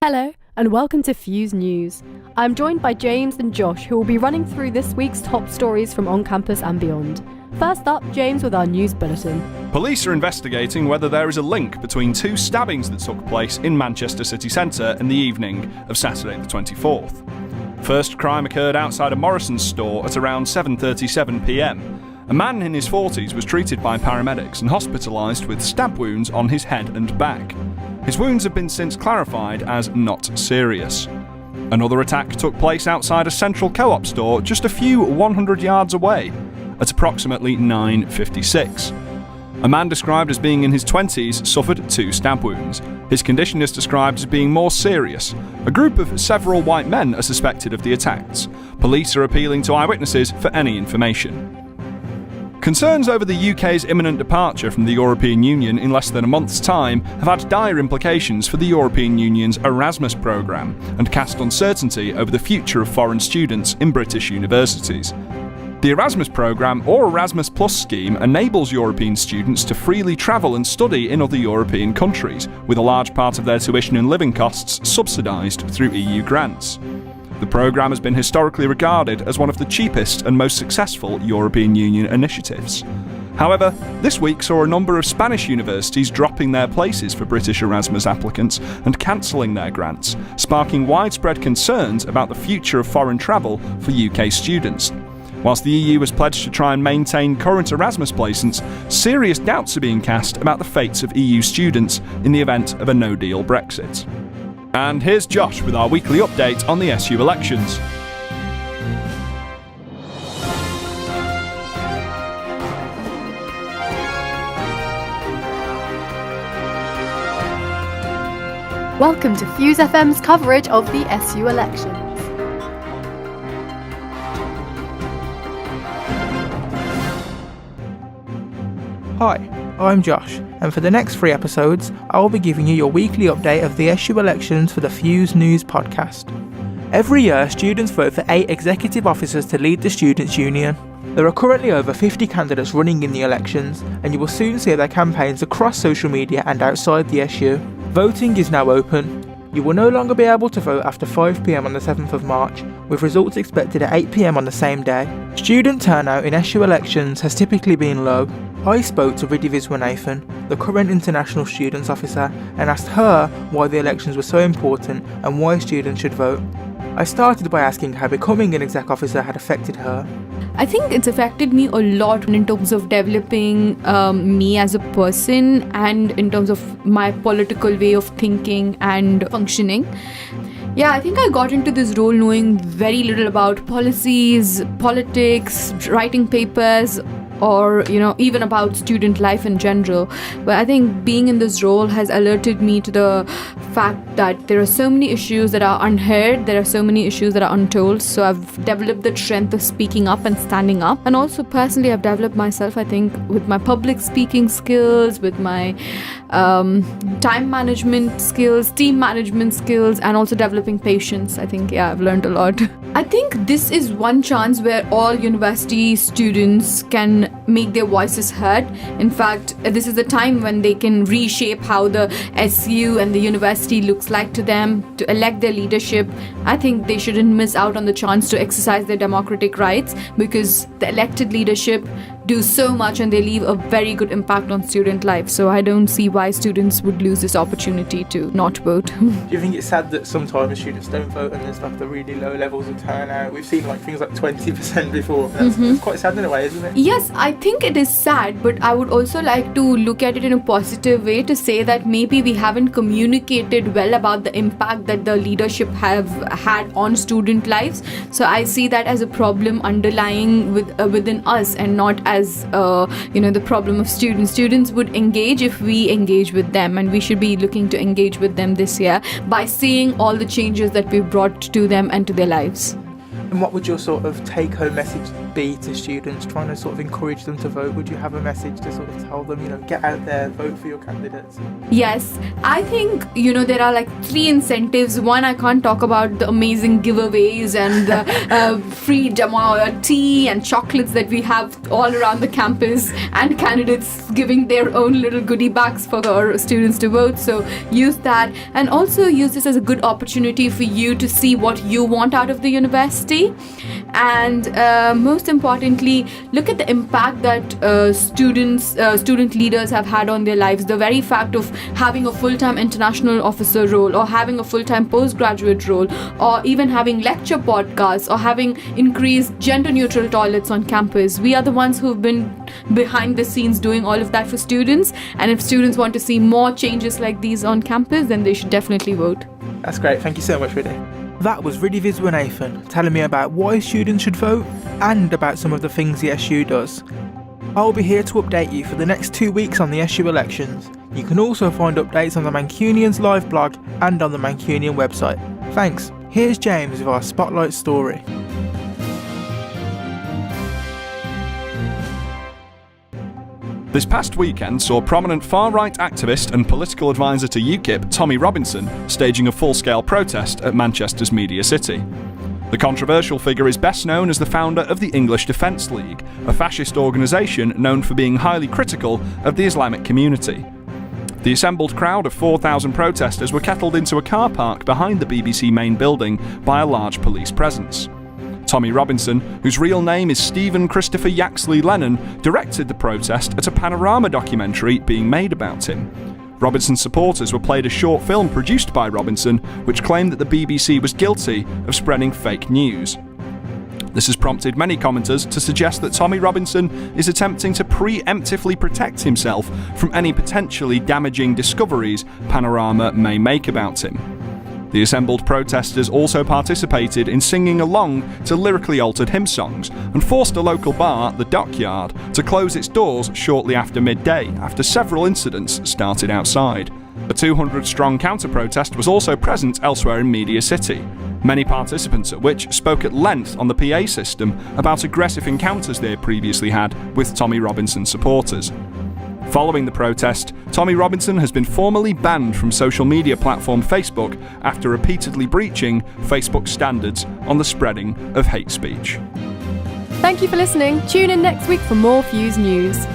Hello, and welcome to Fuse News. I'm joined by James and Josh, who will be running through this week's top stories from on campus and beyond. First up, James with our news bulletin. Police are investigating whether there is a link between two stabbings that took place in Manchester city centre in the evening of Saturday the 24th. First crime occurred outside a Morrison's store at around 7:37pm. A man in his 40s was treated by paramedics and hospitalised with stab wounds on his head and back. His wounds have been since clarified as not serious. Another attack took place outside a Central Co-op store just a few 100 yards away at approximately 9:56. A man described as being in his 20s suffered 2 stab wounds. His condition is described as being more serious. A group of several white men are suspected of the attacks. Police are appealing to eyewitnesses for any information. Concerns over the UK's imminent departure from the European Union in less than a month's time have had dire implications for the European Union's Erasmus programme and cast uncertainty over the future of foreign students in British universities. The Erasmus programme, or Erasmus Plus scheme, enables European students to freely travel and study in other European countries, with a large part of their tuition and living costs subsidised through EU grants. The programme has been historically regarded as one of the cheapest and most successful European Union initiatives. However, this week saw a number of Spanish universities dropping their places for British Erasmus applicants and cancelling their grants, sparking widespread concerns about the future of foreign travel for UK students. Whilst the EU has pledged to try and maintain current Erasmus placements, serious doubts are being cast about the fates of EU students in the event of a no-deal Brexit. And here's Josh with our weekly update on the SU elections. Welcome to Fuse FM's coverage of the SU elections. Hi, I'm Josh, and for the next 3 episodes, I will be giving you your weekly update of the SU elections for the Fuse News podcast. Every year, students vote for 8 executive officers to lead the Students' Union. There are currently over 50 candidates running in the elections, and you will soon see their campaigns across social media and outside the SU. Voting is now open. You will no longer be able to vote after 5pm on the 7th of March, with results expected at 8pm on the same day. Student turnout in SU elections has typically been low. I spoke to Riddhi Viswanathan, the current International Students Officer, and asked her why the elections were so important and why students should vote. I started by asking how becoming an exec officer had affected her. I think it's affected me a lot in terms of developing me as a person and in terms of my political way of thinking and functioning. Yeah, I think I got into this role knowing very little about policies, politics, writing papers, or even about student life in general. But I think being in this role has alerted me to the fact that there are so many issues that are unheard, there are so many issues that are untold. So I've developed the strength of speaking up and standing up. And also personally, I've developed myself, I think, with my public speaking skills, with my time management skills, team management skills, and also developing patience. I think, I've learned a lot. I think this is one chance where all university students can make their voices heard. In fact, this is the time when they can reshape how the SU and the university looks like to them, to elect their leadership. I think they shouldn't miss out on the chance to exercise their democratic rights, because the elected leadership do so much and they leave a very good impact on student life. So I don't see why students would lose this opportunity to not vote. Do you think it's sad that sometimes students don't vote and there's like the really low levels of turnout? We've seen like things like 20% before. That's quite sad in a way, isn't it? Yes, I think it is sad, but I would also like to look at it in a positive way to say that maybe we haven't communicated well about the impact that the leadership have had on student lives. So I see that as a problem underlying within us and not as the problem of students. Students would engage if we engage with them, and we should be looking to engage with them this year by seeing all the changes that we've brought to them and to their lives. And what would your sort of take-home message be to students trying to sort of encourage them to vote? Would you have a message to sort of tell them, get out there, vote for your candidates? Yes, I think, there are like 3 incentives. One, I can't talk about the amazing giveaways and the free tea and chocolates that we have all around the campus, and candidates giving their own little goodie bags for our students to vote. So use that, and also use this as a good opportunity for you to see what you want out of the university. And most importantly, look at the impact that student leaders have had on their lives. The very fact of having a full-time international officer role, or having a full-time postgraduate role, or even having lecture podcasts, or having increased gender-neutral toilets on campus. We are the ones who've been behind the scenes doing all of that for students. And if students want to see more changes like these on campus, then they should definitely vote. That's great. Thank you so much, Riddhi. That was Riddhi Viswanathan telling me about why students should vote and about some of the things the SU does. I'll be here to update you for the next 2 weeks on the SU elections. You can also find updates on the Mancunians live blog and on the Mancunian website. Thanks. Here's James with our Spotlight story. This past weekend saw prominent far-right activist and political advisor to UKIP, Tommy Robinson, staging a full-scale protest at Manchester's Media City. The controversial figure is best known as the founder of the English Defence League, a fascist organisation known for being highly critical of the Islamic community. The assembled crowd of 4,000 protesters were kettled into a car park behind the BBC main building by a large police presence. Tommy Robinson, whose real name is Stephen Christopher Yaxley Lennon, directed the protest at a Panorama documentary being made about him. Robinson's supporters were played a short film produced by Robinson, which claimed that the BBC was guilty of spreading fake news. This has prompted many commenters to suggest that Tommy Robinson is attempting to preemptively protect himself from any potentially damaging discoveries Panorama may make about him. The assembled protesters also participated in singing along to lyrically altered hymn songs and forced a local bar, the Dockyard, to close its doors shortly after midday after several incidents started outside. A 200-strong counter-protest was also present elsewhere in Media City, many participants at which spoke at length on the PA system about aggressive encounters they had previously had with Tommy Robinson supporters. Following the protest, Tommy Robinson has been formally banned from social media platform Facebook after repeatedly breaching Facebook's standards on the spreading of hate speech. Thank you for listening. Tune in next week for more Fuse News.